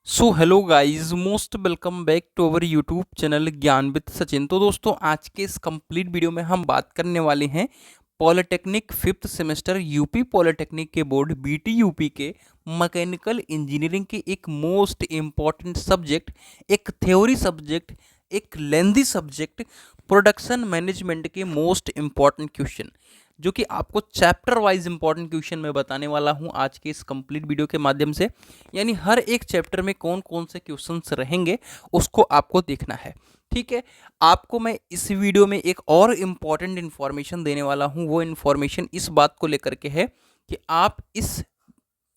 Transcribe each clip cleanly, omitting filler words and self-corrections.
So hello guys, most welcome back to our YouTube channel Gyan with Sachin. तो दोस्तों, आज के इस कंप्लीट वीडियो में हम बात करने वाले हैं polytechnic fifth semester UP polytechnic के बोर्ड बीटी यूपी के मैकेनिकल इंजीनियरिंग के एक मोस्ट इम्पॉर्टेंट सब्जेक्ट, एक थ्योरी सब्जेक्ट, एक लेंदी सब्जेक्ट प्रोडक्शन मैनेजमेंट के मोस्ट इम्पॉर्टेंट क्वेश्चन, जो कि आपको चैप्टर वाइज इंपॉर्टेंट क्वेश्चन मैं बताने वाला हूं आज के इस कंप्लीट वीडियो के माध्यम से। यानी हर एक चैप्टर में कौन कौन से क्वेश्चंस रहेंगे उसको आपको देखना है। ठीक है, आपको मैं इस वीडियो में एक और इम्पॉर्टेंट इन्फॉर्मेशन देने वाला हूं। वो इन्फॉर्मेशन इस बात को लेकर के है कि आप इस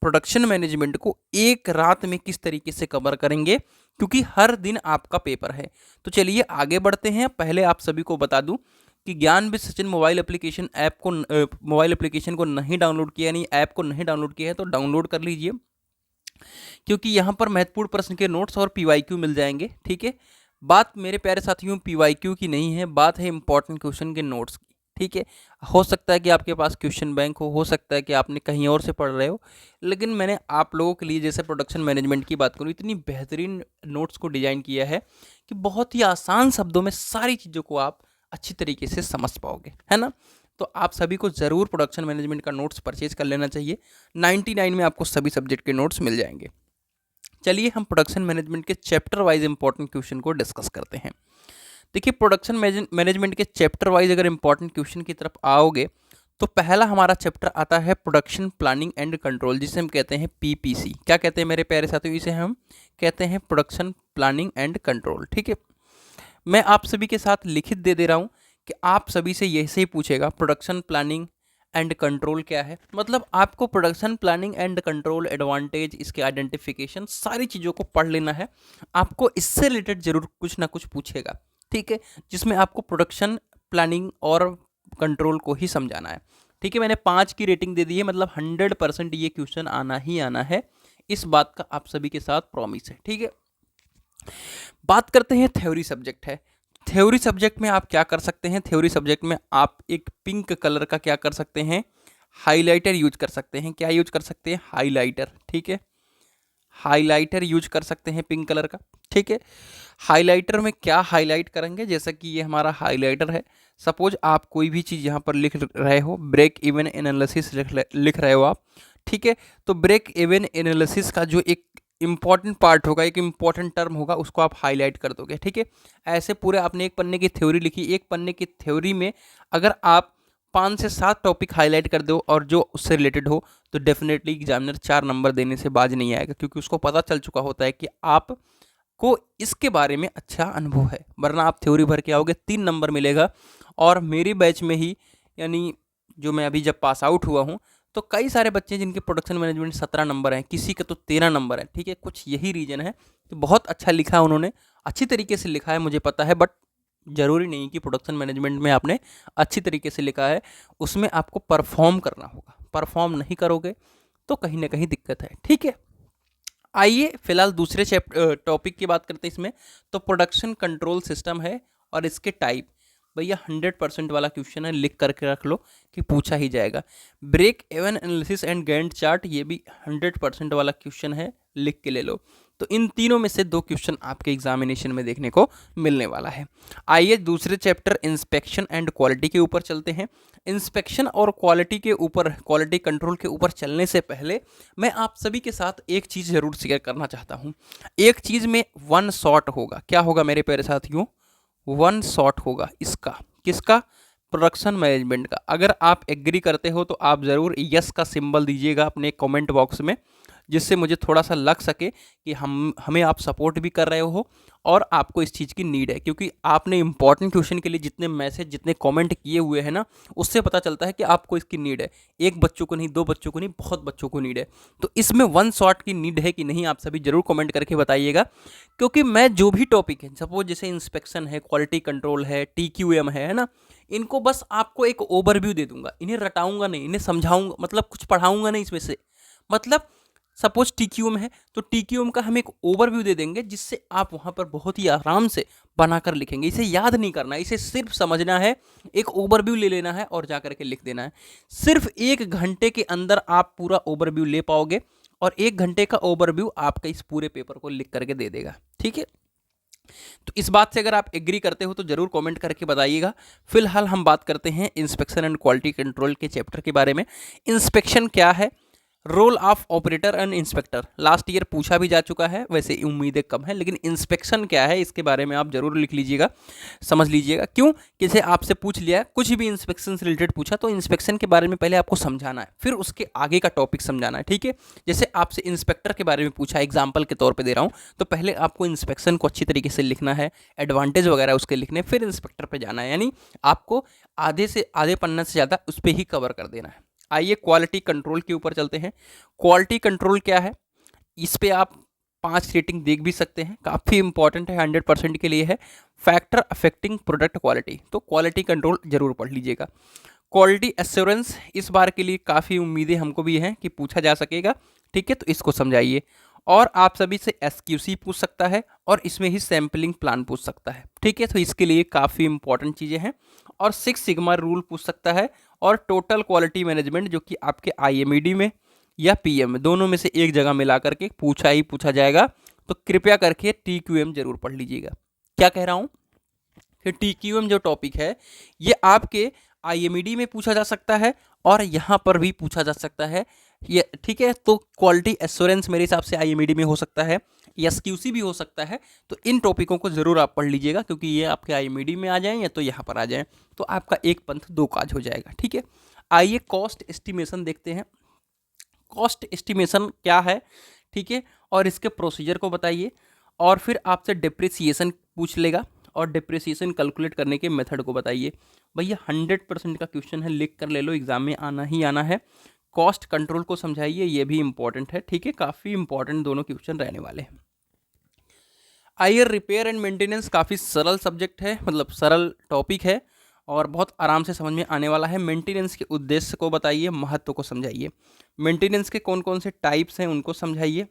प्रोडक्शन मैनेजमेंट को एक रात में किस तरीके से कवर करेंगे, क्योंकि हर दिन आपका पेपर है। तो चलिए आगे बढ़ते हैं। पहले आप सभी को बता दूं कि ज्ञान विद सचिन मोबाइल एप्लीकेशन को नहीं डाउनलोड किया, यानी ऐप को नहीं डाउनलोड किया है तो डाउनलोड कर लीजिए, क्योंकि यहाँ पर महत्वपूर्ण प्रश्न के नोट्स और पीवाईक्यू मिल जाएंगे। ठीक है, बात मेरे प्यारे साथियों पीवाईक्यू की नहीं है, बात है इंपॉर्टेंट क्वेश्चन के नोट्स की। ठीक है, हो सकता है कि आपके पास क्वेश्चन बैंक हो सकता है कि आपने कहीं और से पढ़ रहे हो, लेकिन मैंने आप लोगों के लिए, जैसे प्रोडक्शन मैनेजमेंट की बात करूँ, इतनी बेहतरीन नोट्स को डिजाइन किया है कि बहुत ही आसान शब्दों में सारी चीज़ों को आप अच्छी तरीके से समझ पाओगे, है ना। तो आप सभी को ज़रूर प्रोडक्शन मैनेजमेंट का नोट्स परचेज कर लेना चाहिए। 99 में आपको सभी सब्जेक्ट के नोट्स मिल जाएंगे। चलिए हम प्रोडक्शन मैनेजमेंट के चैप्टर वाइज इंपॉर्टेंट क्वेश्चन को डिस्कस करते हैं। देखिए, प्रोडक्शन मैनेजमेंट के चैप्टर वाइज अगर इंपॉर्टेंट क्वेश्चन की तरफ आओगे तो पहला हमारा चैप्टर आता है प्रोडक्शन प्लानिंग एंड कंट्रोल, जिसे हम कहते हैं पीपीसी। क्या कहते हैं मेरे प्यारे साथियों? इसे हम कहते हैं प्रोडक्शन प्लानिंग एंड कंट्रोल। ठीक है, मैं आप सभी के साथ लिखित दे रहा हूँ कि आप सभी से यही पूछेगा प्रोडक्शन प्लानिंग एंड कंट्रोल क्या है। मतलब आपको production planning and control advantage, इसके आइडेंटिफिकेशन, सारी चीज़ों को पढ़ लेना है। आपको इससे रिलेटेड जरूर कुछ ना कुछ पूछेगा। ठीक है, जिसमें आपको प्रोडक्शन प्लानिंग और कंट्रोल को ही समझाना है। ठीक है, मैंने 5 की रेटिंग दे दी है, मतलब 100% ये क्वेश्चन आना ही आना है। इस बात का आप सभी के साथ प्रॉमिस है। ठीक है, बात करते हैं थ्योरी सब्जेक्ट है। थ्योरी सब्जेक्ट में आप क्या कर सकते हैं? थ्योरी सब्जेक्ट में आप एक पिंक कलर का क्या कर सकते हैं? हाइलाइटर यूज कर सकते हैं। क्या यूज कर सकते हैं? हाइलाइटर। ठीक है, हाइलाइटर यूज कर सकते हैं पिंक कलर का। ठीक है, हाइलाइटर में क्या हाईलाइट करेंगे? जैसा कि ये हमारा हाइलाइटर है, सपोज आप कोई भी चीज़ यहाँ पर लिख रहे हो, ब्रेक इवन एनालिसिस लिख रहे हो आप। ठीक है, तो ब्रेक इवन एनालिसिस का जो एक इंपॉर्टेंट पार्ट होगा, एक इंपॉर्टेंट टर्म होगा, उसको आप हाईलाइट कर दोगे। ठीक है, ऐसे पूरे आपने एक पन्ने की थ्योरी लिखी, एक पन्ने की थ्योरी में अगर आप 5 से 7 टॉपिक हाईलाइट कर दो और जो उससे रिलेटेड हो, तो डेफिनेटली एग्जामिनर 4 नंबर देने से बाज नहीं आएगा, क्योंकि उसको पता चल चुका होता है कि आप को इसके बारे में अच्छा अनुभव है। वरना आप थ्योरी भर के आओगे, 3 नंबर मिलेगा। और मेरी बैच में ही, यानी जो मैं अभी जब पास आउट हुआ हूँ, तो कई सारे बच्चे जिनके प्रोडक्शन मैनेजमेंट 17 नंबर हैं, किसी का तो 13 नंबर है। ठीक है, कुछ यही रीजन है। तो बहुत अच्छा लिखा है उन्होंने, अच्छी तरीके से लिखा है, मुझे पता है। बट जरूरी नहीं कि प्रोडक्शन मैनेजमेंट में आपने अच्छी तरीके से लिखा है, उसमें आपको परफॉर्म करना होगा। परफॉर्म नहीं करोगे तो कहीं ना कहीं दिक्कत है। ठीक है, आइए फिलहाल दूसरे टॉपिक की बात करते हैं इसमें। तो प्रोडक्शन कंट्रोल सिस्टम है और इसके टाइप। भैया 100% वाला क्वेश्चन है, लिख करके रख लो कि पूछा ही जाएगा। Break even analysis and Gantt chart, ये भी 100% वाला क्वेश्चन है, लिख के ले लो। तो इन तीनों में से 2 क्वेश्चन आपके एग्जामिनेशन में देखने को मिलने वाला है। आइए दूसरे चैप्टर इंस्पेक्शन एंड क्वालिटी के ऊपर चलते हैं। इंस्पेक्शन और क्वालिटी के ऊपर, क्वालिटी कंट्रोल के ऊपर चलने से पहले मैं आप सभी के साथ एक चीज़ ज़रूर शेयर करना चाहता हूँ। एक चीज़ में वन शॉट होगा। क्या होगा मेरे प्यारे साथियों? वन शॉट होगा। इसका किसका? प्रोडक्शन मैनेजमेंट का। अगर आप एग्री करते हो तो आप ज़रूर यस का सिंबल दीजिएगा अपने कमेंट बॉक्स में, जिससे मुझे थोड़ा सा लग सके कि हमें आप सपोर्ट भी कर रहे हो और आपको इस चीज़ की नीड है। क्योंकि आपने इंपॉर्टेंट क्वेश्चन के लिए जितने मैसेज, जितने कमेंट किए हुए हैं ना, उससे पता चलता है कि आपको इसकी नीड है। एक बच्चों को नहीं, 2 बच्चों को नहीं, बहुत बच्चों को नीड है। तो इसमें वन शॉट की नीड है कि नहीं, आप सभी जरूर कमेंट करके बताइएगा। क्योंकि मैं जो भी टॉपिक है, सपोज जैसे इंस्पेक्शन है, क्वालिटी कंट्रोल है, TQM है ना, इनको बस आपको एक ओवरव्यू दे दूंगा। इन्हें रटाऊंगा नहीं, इन्हें समझाऊंगा, मतलब कुछ पढ़ाऊंगा नहीं इसमें से। मतलब सपोज TQM है तो TQM का हम एक ओवरव्यू दे देंगे, जिससे आप वहां पर बहुत ही आराम से बनाकर लिखेंगे। इसे याद नहीं करना, इसे सिर्फ समझना है, एक ओवरव्यू ले लेना है और जाकर के लिख देना है। सिर्फ 1 घंटे के अंदर आप पूरा ओवरव्यू ले पाओगे और 1 घंटे का ओवरव्यू आपका इस पूरे पेपर को लिख करके दे देगा। ठीक है, तो इस बात से अगर आप एग्री करते हो तो जरूर कमेंट करके बताइएगा। फिलहाल हम बात करते हैं इंस्पेक्शन एंड क्वालिटी कंट्रोल के चैप्टर के बारे में। इंस्पेक्शन क्या है, role of operator and inspector last year पूछा भी जा चुका है, वैसे उम्मीदें कम है, लेकिन इंस्पेक्शन क्या है इसके बारे में आप जरूर लिख लीजिएगा, समझ लीजिएगा। क्यों, किसे आपसे पूछ लिया कुछ भी इंस्पेक्शन से रिलेटेड पूछा तो इंस्पेक्शन के बारे में पहले आपको समझाना है, फिर उसके आगे का टॉपिक समझाना है। ठीक है, जैसे आपसे इंस्पेक्टर के बारे में पूछा, एग्जाम्पल के तौर पर दे रहा हूँ, तो पहले आपको इंस्पेक्शन को अच्छी तरीके से लिखना है, एडवांटेज वगैरह उसके लिखने, फिर इंस्पेक्टर पर जाना है, यानी आपको आधे से आधे पन्ना से ज़्यादा उस पर ही कवर कर देना है। आइए क्वालिटी कंट्रोल के ऊपर चलते हैं। क्वालिटी कंट्रोल क्या है, इस पे आप 5 रेटिंग देख भी सकते हैं, काफ़ी इंपॉर्टेंट है, 100% के लिए है। फैक्टर अफेक्टिंग प्रोडक्ट क्वालिटी, तो क्वालिटी कंट्रोल जरूर पढ़ लीजिएगा। क्वालिटी एश्योरेंस इस बार के लिए काफ़ी उम्मीदें हमको भी हैं कि पूछा जा सकेगा। ठीक है, तो इसको समझाइए। और आप सभी से SQC पूछ सकता है और इसमें ही सैम्पलिंग प्लान पूछ सकता है। ठीक है, तो इसके लिए काफ़ी इंपॉर्टेंट चीज़ें हैं। और 6 सिग्मा रूल पूछ सकता है और टोटल क्वालिटी मैनेजमेंट, जो कि आपके IMED में या PM में दोनों में से एक जगह मिला करके पूछा ही पूछा जाएगा। तो कृपया करके TQM जरूर पढ़ लीजिएगा। क्या कह रहा हूँ कि TQM जो टॉपिक है ये आपके IMED में पूछा जा सकता है और यहाँ पर भी पूछा जा सकता है ये। ठीक है, तो क्वालिटी एश्योरेंस मेरे हिसाब से IMED में हो सकता है, SQC भी हो सकता है। तो इन टॉपिकों को जरूर आप पढ़ लीजिएगा, क्योंकि ये आपके IMED में आ जाएं या तो यहाँ पर आ जाएं, तो आपका एक पंथ दो काज हो जाएगा। ठीक है, आइए कॉस्ट एस्टिमेशन देखते हैं। कॉस्ट एस्टिमेशन क्या है, ठीक है, और इसके प्रोसीजर को बताइए। और फिर आपसे डिप्रिसिएशन पूछ लेगा और डिप्रिसिएशन कैलकुलेट करने के मेथड को बताइए। भैया 100% का क्वेश्चन है, लिख कर ले लो, एग्जाम में आना ही आना है। कॉस्ट कंट्रोल को समझाइए, ये भी इंपॉर्टेंट है। ठीक है, काफ़ी इंपॉर्टेंट दोनों क्वेश्चन रहने वाले हैं। आइए रिपेयर एंड मेंटेनेंस, काफ़ी सरल सब्जेक्ट है, मतलब सरल टॉपिक है और बहुत आराम से समझ में आने वाला है। मेंटेनेंस के उद्देश्य को बताइए, महत्व को समझाइए। मेंटेनेंस के कौन कौन से टाइप्स हैं उनको समझाइए,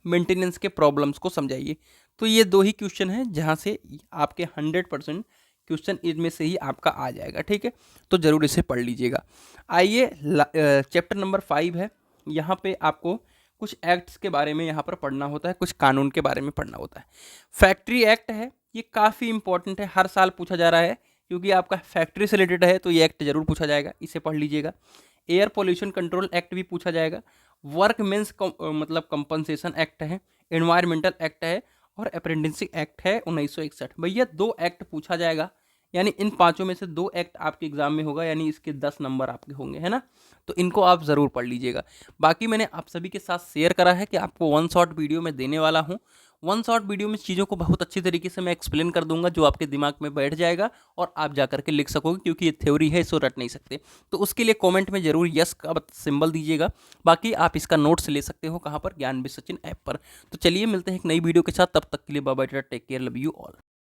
मेंटेनेंस के प्रॉब्लम्स को समझाइए। तो ये 2 ही क्वेश्चन हैं जहाँ से आपके 100% क्वेश्चन इनमें से ही आपका आ जाएगा। ठीक है, तो जरूर इसे पढ़ लीजिएगा। आइए चैप्टर नंबर 5 है, यहाँ पे आपको कुछ एक्ट्स के बारे में यहाँ पर पढ़ना होता है, कुछ कानून के बारे में पढ़ना होता है। फैक्ट्री एक्ट है, ये काफ़ी इंपॉर्टेंट है, हर साल पूछा जा रहा है, क्योंकि आपका फैक्ट्री से रिलेटेड है तो ये एक्ट जरूर पूछा जाएगा, इसे पढ़ लीजिएगा। एयर पोल्यूशन कंट्रोल एक्ट भी पूछा जाएगा। वर्क मेंस मतलब कंपनसेशन एक्ट है, एनवायरमेंटल एक्ट है और अप्रेंटिसशिप एक्ट है 1961। भैया 2 एक्ट पूछा जाएगा, यानी इन 5 में से 2 एक्ट आपके एग्जाम में होगा, यानी इसके 10 नंबर आपके होंगे, है ना। तो इनको आप ज़रूर पढ़ लीजिएगा। बाकी मैंने आप सभी के साथ शेयर करा है कि आपको 1 शॉट वीडियो में देने वाला हूँ। 1 शॉट वीडियो में चीज़ों को बहुत अच्छी तरीके से मैं एक्सप्लेन कर दूंगा, जो आपके दिमाग में बैठ जाएगा और आप जा करके लिख सकोगे, क्योंकि ये थ्योरी है, इसको रट नहीं सकते। तो उसके लिए कमेंट में जरूर यस का सिंबल दीजिएगा। बाकी आप इसका नोट्स ले सकते हो, कहाँ पर, ज्ञान विद सचिन ऐप पर। तो चलिए मिलते हैं एक नई वीडियो के साथ, तब तक के लिए bye bye, take care, love you all.